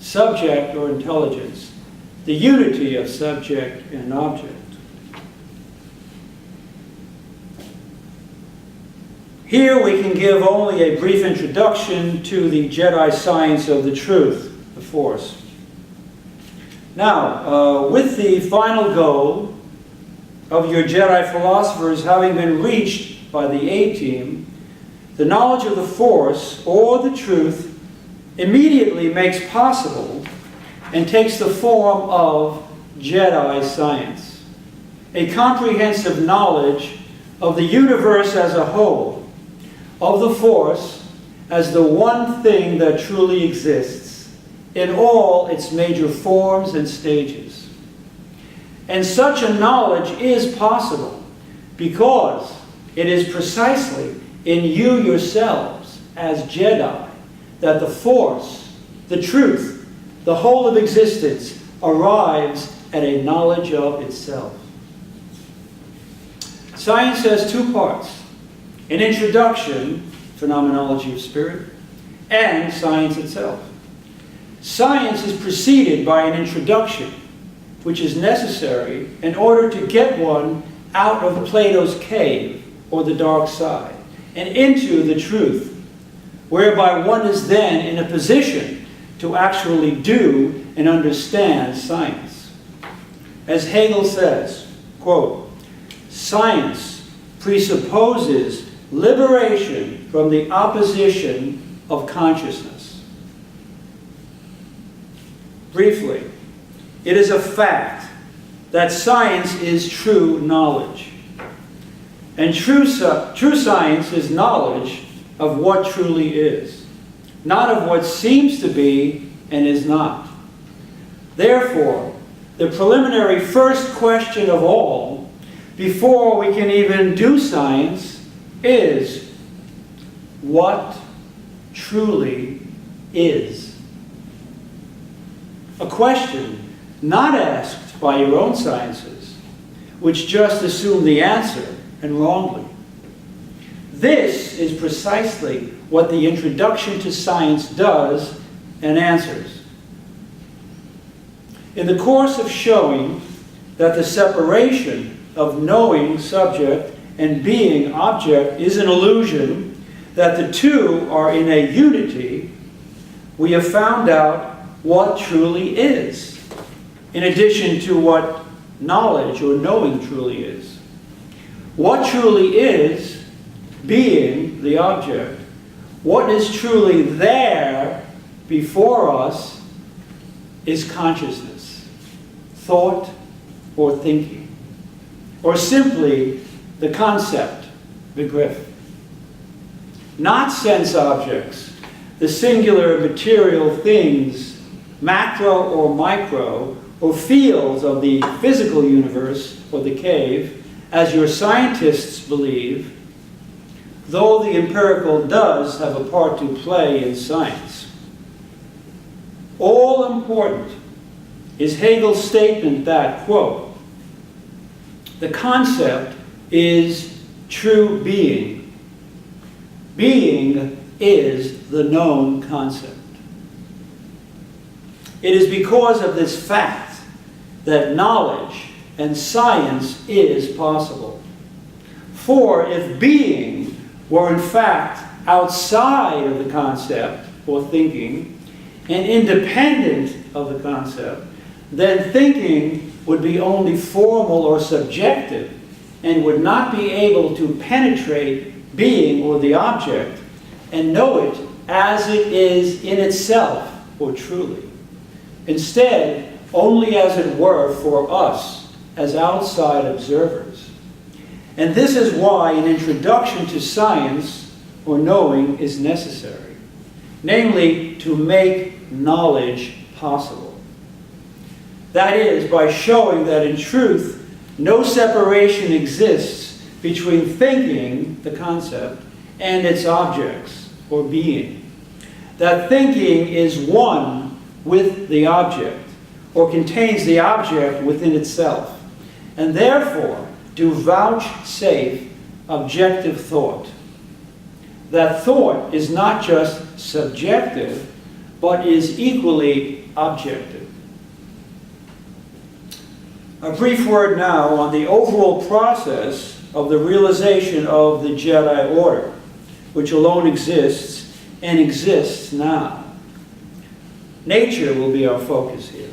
subject or intelligence, the unity of subject and object. Here we can give only a brief introduction to the Jedi science of the truth, the Force. Now, with the final goal of your Jedi philosophers having been reached by the A-Team, the knowledge of the Force, or the truth, immediately makes possible and takes the form of Jedi science, a comprehensive knowledge of the universe as a whole, of the Force as the one thing that truly exists in all its major forms and stages. And such a knowledge is possible because it is precisely in you yourselves as Jedi that the Force, the truth, the whole of existence arrives at a knowledge of itself. Science has two parts: an introduction, phenomenology of spirit, and science itself. Science is preceded by an introduction, which is necessary in order to get one out of Plato's cave, or the dark side, and into the truth, whereby one is then in a position to actually do and understand science. As Hegel says, quote, "Science presupposes liberation from the opposition of consciousness." Briefly, it is a fact that science is true knowledge. And true science is knowledge of what truly is, not of what seems to be and is not. Therefore, the preliminary first question of all, before we can even do science, is what truly is. A question not asked by your own sciences, which just assume the answer, and wrongly. This is precisely what the introduction to science does and answers. In the course of showing that the separation of knowing subject and being object is an illusion, that the two are in a unity, we have found out what truly is, in addition to what knowledge or knowing truly is. What truly is, being the object, what is truly there before us is consciousness, thought, or thinking, or simply the concept, Begriff. Not sense objects, the singular material things, macro or micro, or fields of the physical universe or the cave, as your scientists believe, though the empirical does have a part to play in science. All important is Hegel's statement that, quote, "The concept is true being. Being is the known concept." It is because of this fact that knowledge and science is possible. For if being were in fact outside of the concept or thinking and independent of the concept, then thinking would be only formal or subjective and would not be able to penetrate being or the object and know it as it is in itself or truly. Instead, only as it were for us as outside observers. And this is why an introduction to science or knowing is necessary, namely to make knowledge possible. That is, by showing that in truth, no separation exists between thinking, the concept, and its objects, or being. That thinking is one with the object, or contains the object within itself, and therefore do vouchsafe objective thought. That thought is not just subjective, but is equally objective. A brief word now on the overall process of the realization of the Jedi order, which alone exists and exists now. Nature will be our focus here.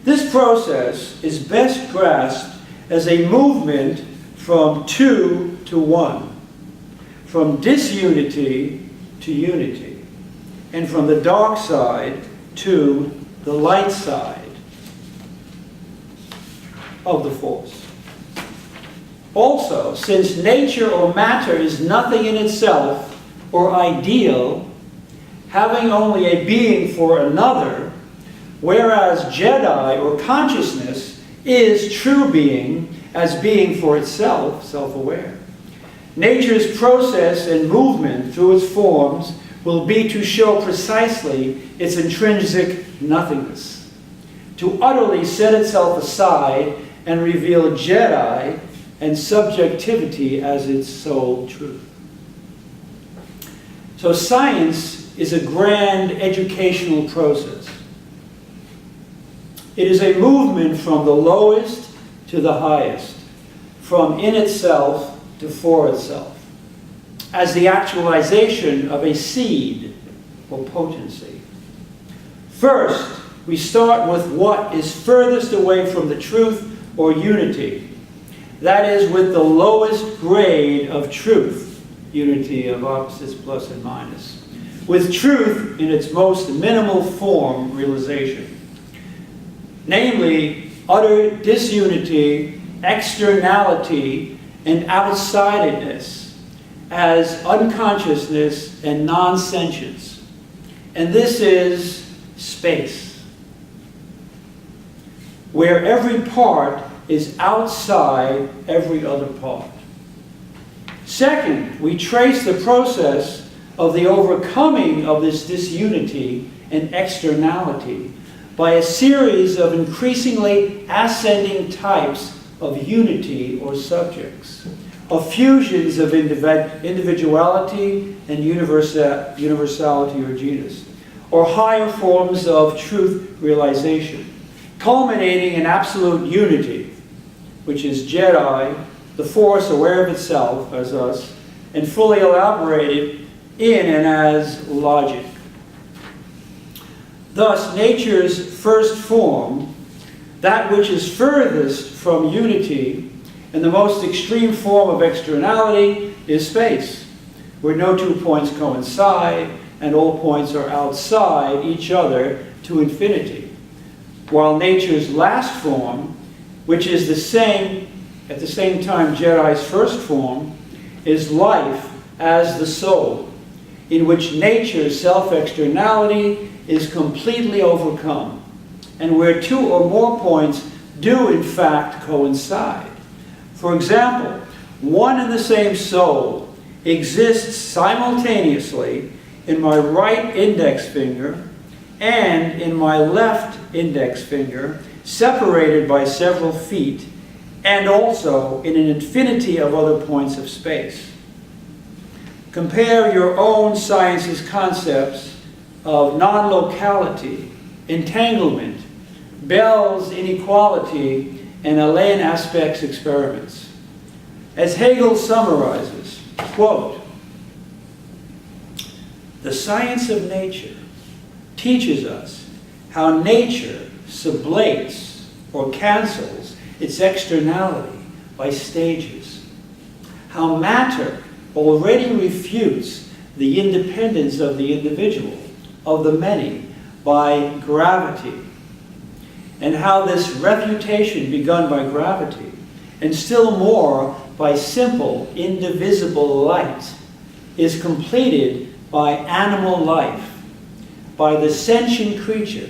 This process is best grasped as a movement from two to one, from disunity to unity, and from the dark side to the light side of the force. Also, since nature or matter is nothing in itself or ideal, having only a being for another, whereas Jedi or consciousness is true being as being for itself, self-aware, nature's process and movement through its forms will be to show precisely its intrinsic nothingness, to utterly set itself aside and reveal Jedi and subjectivity as its sole truth. So science is a grand educational process. It is a movement from the lowest to the highest, from in itself to for itself, as the actualization of a seed or potency. First, we start with what is furthest away from the truth or unity. That is, with the lowest grade of truth, unity of opposites plus and minus, with truth in its most minimal form realization, namely utter disunity, externality, and outsidedness as unconsciousness and non-sentience. And this is space, where every part is outside every other part. Second, we trace the process of the overcoming of this disunity and externality by a series of increasingly ascending types of unity or subjects, of fusions of individuality and universality or genus, or higher forms of truth realization, culminating in absolute unity, which is Jedi, the force aware of itself as us, and fully elaborated in and as logic. Thus, nature's first form, that which is furthest from unity and the most extreme form of externality, is space, where no two points coincide and all points are outside each other to infinity. While nature's last form, which is at the same time Jedi's first form, is life as the soul, in which nature's self-externality is completely overcome, and where two or more points do in fact coincide. For example, one and the same soul exists simultaneously in my right index finger and in my left index finger, separated by several feet, and also in an infinity of other points of space. Compare your own science's concepts of non-locality, entanglement, Bell's inequality, and Alain Aspect's experiments. As Hegel summarizes, quote, "The science of nature teaches us how nature sublates or cancels its externality by stages, how matter already refutes the independence of the individual, of the many, by gravity, and how this refutation begun by gravity, and still more by simple, indivisible light, is completed by animal life, by the sentient creature,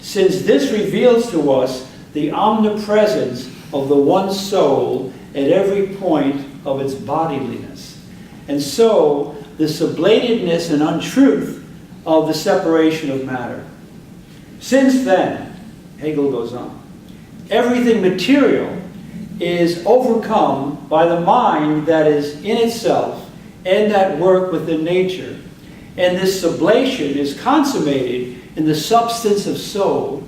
since this reveals to us the omnipresence of the one soul at every point of its bodiliness, and so the sublatedness and untruth of the separation of matter. Since then," Hegel goes on, "everything material is overcome by the mind that is in itself and at work within nature, and this sublation is consummated in the substance of soul,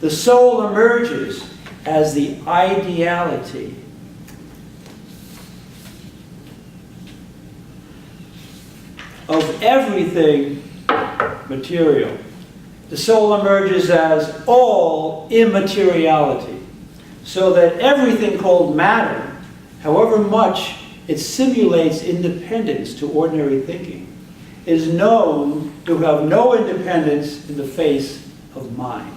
the soul emerges as the ideality of everything material. The soul emerges as all immateriality, so that everything called matter, however much it simulates independence to ordinary thinking, is known to have no independence in the face of mind.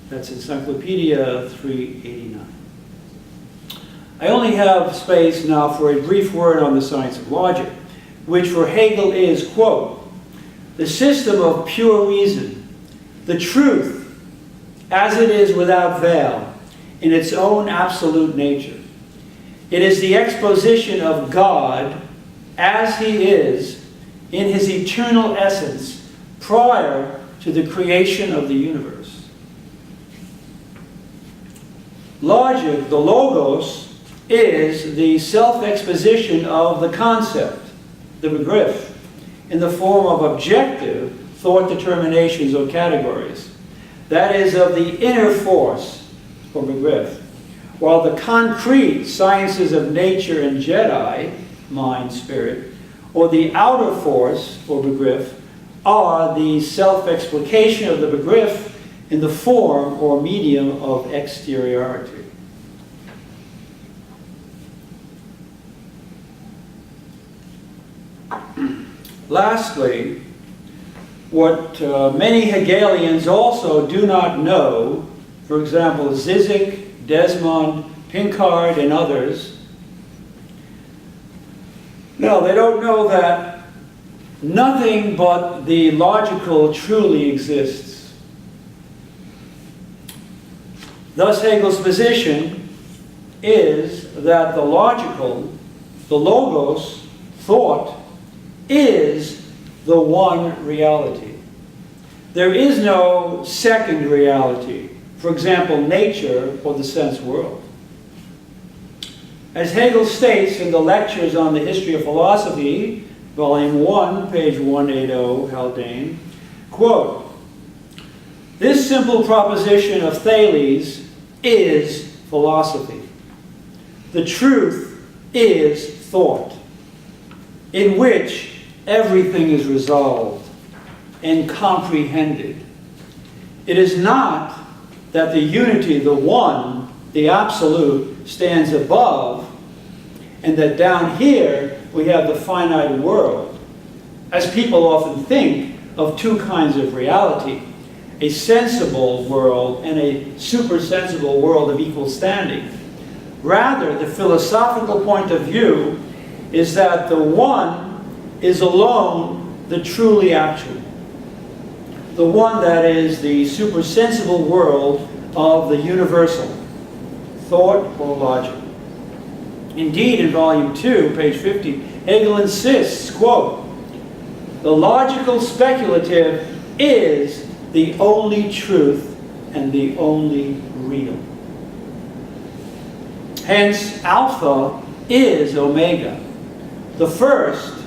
That's Encyclopedia 389. I only have space now for a brief word on the science of logic, which for Hegel is, quote, the system of pure reason, the truth as it is without veil, in its own absolute nature. It is the exposition of God as he is in his eternal essence prior to the creation of the universe. Logic, the logos, is the self-exposition of the concept, the begriff, in the form of objective thought determinations or categories. That is, of the inner force, or begriff, while the concrete sciences of nature and Jedi, mind, spirit, or the outer force, or begriff, are the self-explication of the begriff in the form or medium of exteriority. Lastly, what many Hegelians also do not know, for example, ZIZEK, Desmond, Pinkard, and others, no, they don't know that nothing but the logical truly exists. Thus, Hegel's position is that the logical, the logos, thought, is the one reality. There is no second reality, for example, nature or the sense world. As Hegel states in the Lectures on the History of Philosophy, Volume 1, page 180, Haldane, quote, this simple proposition of Thales is philosophy. The truth is thought, in which everything is resolved and comprehended. It is not that the unity, the one, the absolute, stands above, and that down here we have the finite world. As people often think of two kinds of reality, a sensible world and a supersensible world of equal standing. Rather, the philosophical point of view is that the one is alone the truly actual. The one that is the supersensible world of the universal, thought or logic. Indeed, in Volume 2, page 50, Hegel insists, quote, the logical speculative is the only truth and the only real. Hence, alpha is omega. The first,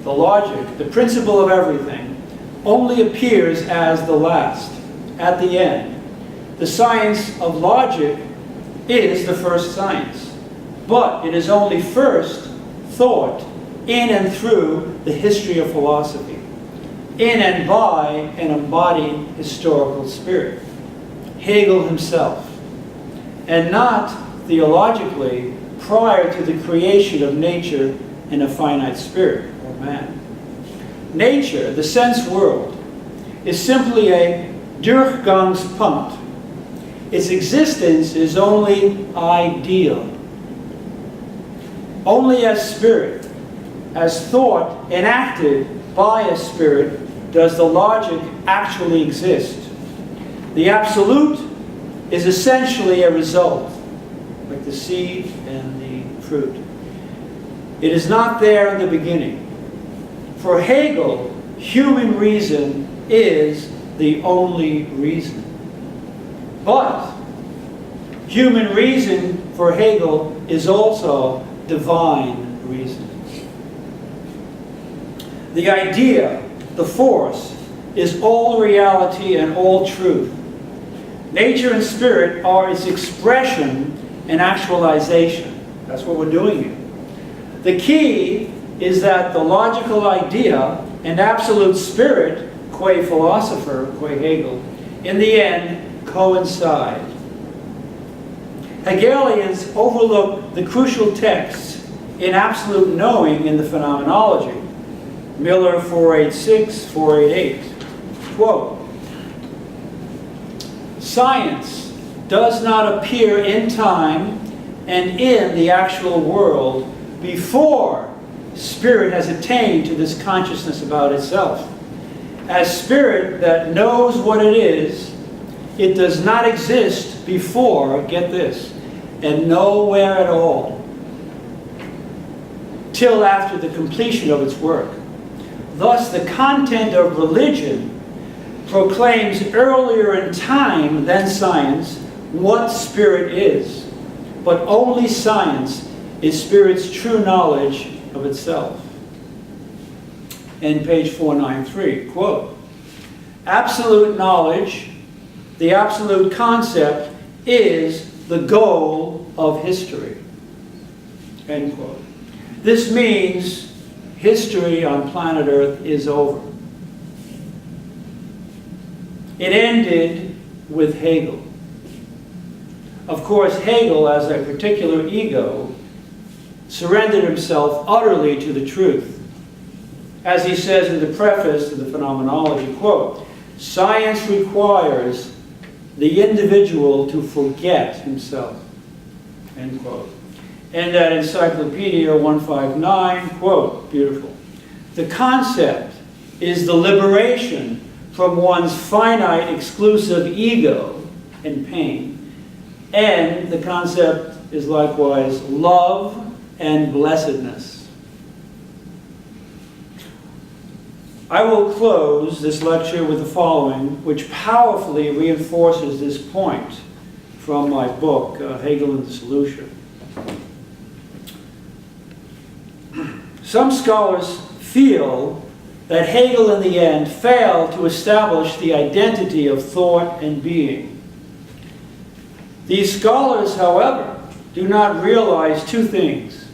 the logic, the principle of everything, only appears as the last, at the end. The science of logic is the first science, but it is only first thought in and through the history of philosophy, in and by an embodied historical spirit, Hegel himself, and not theologically prior to the creation of nature and a finite spirit, or man. Nature, the sense world, is simply a Durchgangspunkt. Its existence is only ideal. Only as spirit, as thought enacted by a spirit, does the logic actually exist. The absolute is essentially a result, like the seed and the fruit. It is not there in the beginning. For Hegel, human reason is the only reason. But human reason for Hegel is also divine reason. The idea, the force, is all reality and all truth. Nature and spirit are its expression and actualization. That's what we're doing here. The key is that the logical idea and absolute spirit, qua philosopher, qua Hegel, in the end coincide. Hegelians overlook the crucial texts in absolute knowing in the phenomenology. Miller 486, 488. Quote, "Science does not appear in time and in the actual world before spirit has attained to this consciousness about itself. As spirit that knows what it is, it does not exist before," get this, "and nowhere at all, till after the completion of its work. Thus the content of religion proclaims earlier in time than science what spirit is, but only science is spirit's true knowledge of itself." And page 493, quote, "Absolute knowledge, the absolute concept, is the goal of history." End quote. This means history on planet Earth is over. It ended with Hegel. Of course, Hegel, as a particular ego, surrendered himself utterly to the truth. As he says in the preface to the Phenomenology, quote, "Science requires the individual to forget himself," end quote. And that Encyclopedia 159, quote, beautiful, "The concept is the liberation from one's finite exclusive ego and pain, and the concept is likewise love and blessedness." I will close this lecture with the following, which powerfully reinforces this point from my book, Hegel and the Solution. Some scholars feel that Hegel in the end failed to establish the identity of thought and being. These scholars, however, do not realize two things.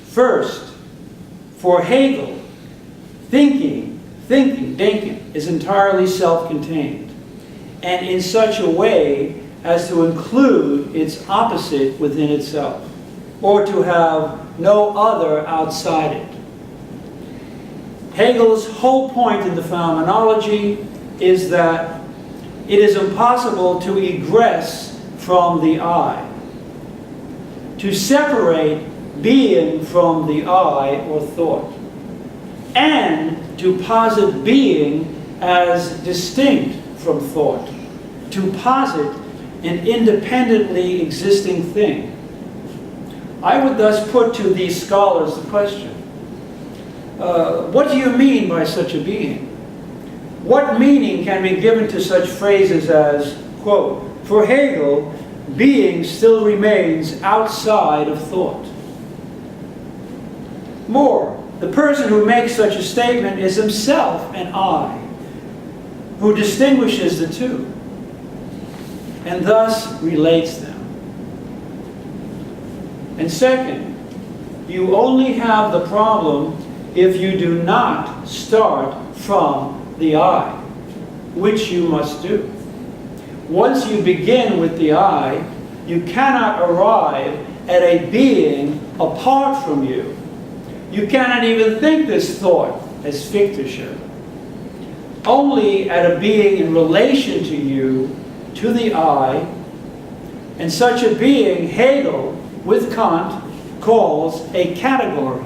First, for Hegel, thinking, denken, is entirely self-contained, and in such a way as to include its opposite within itself, or to have no other outside it. Hegel's whole point in the Phenomenology is that it is impossible to egress from the I, to separate being from the I or thought, and to posit being as distinct from thought, to posit an independently existing thing. I would thus put to these scholars the question, what do you mean by such a being? What meaning can be given to such phrases as, quote, "For Hegel, being still remains outside of thought"? More, the person who makes such a statement is himself an I, who distinguishes the two, and thus relates them. And second, you only have the problem if you do not start from the I, which you must do. Once you begin with the I, you cannot arrive at a being apart from you. You cannot even think this thought, as Fichte showed. Only at a being in relation to you, to the I, and such a being Hegel, with Kant, calls a category.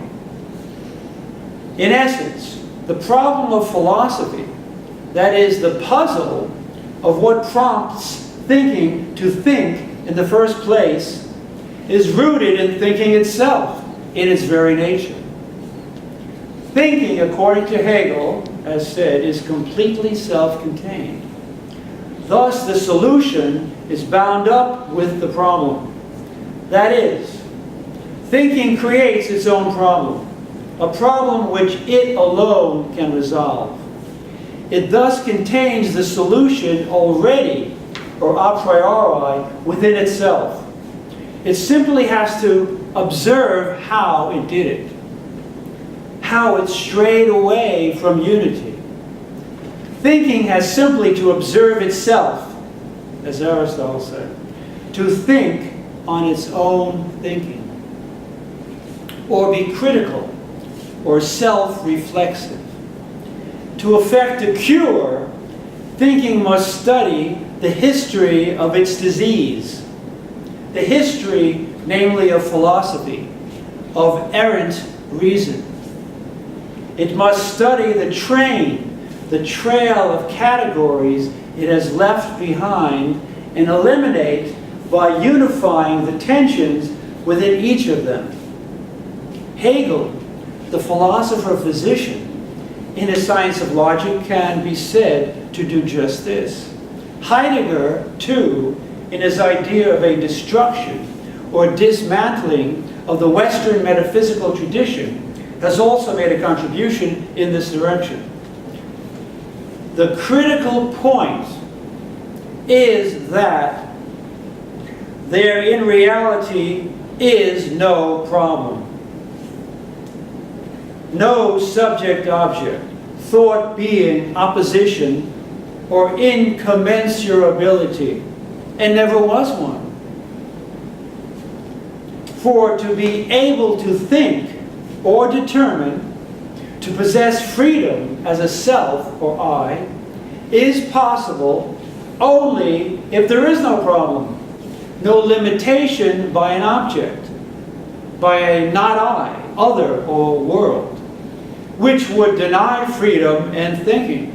In essence, the problem of philosophy, that is, the puzzle of what prompts thinking to think in the first place, is rooted in thinking itself, in its very nature. Thinking, according to Hegel, as said, is completely self-contained. Thus, the solution is bound up with the problem. That is, thinking creates its own problem, a problem which it alone can resolve. It thus contains the solution already, or a priori, within itself. It simply has to observe how it did it, how it strayed away from unity. Thinking has simply to observe itself, as Aristotle said, to think on its own thinking, or be critical or self-reflexive. To effect a cure, thinking must study the history of its disease, the history, namely, of philosophy, of errant reason. It must study the trail of categories it has left behind, and eliminate by unifying the tensions within each of them. Hegel, the philosopher-physician, in his Science of Logic, can be said to do just this. Heidegger, too, in his idea of a destruction or dismantling of the Western metaphysical tradition, has also made a contribution in this direction. The critical point is that there in reality is no problem. No subject-object, thought-being opposition, or incommensurability, and never was one. For to be able to think or determine, to possess freedom as a self or I, is possible only if there is no problem, no limitation by an object, by a not I, other, or world, which would deny freedom and thinking,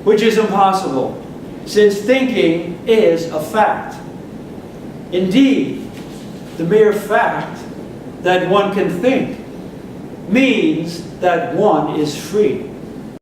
which is impossible, since thinking is a fact. Indeed, the mere fact that one can think means that one is free.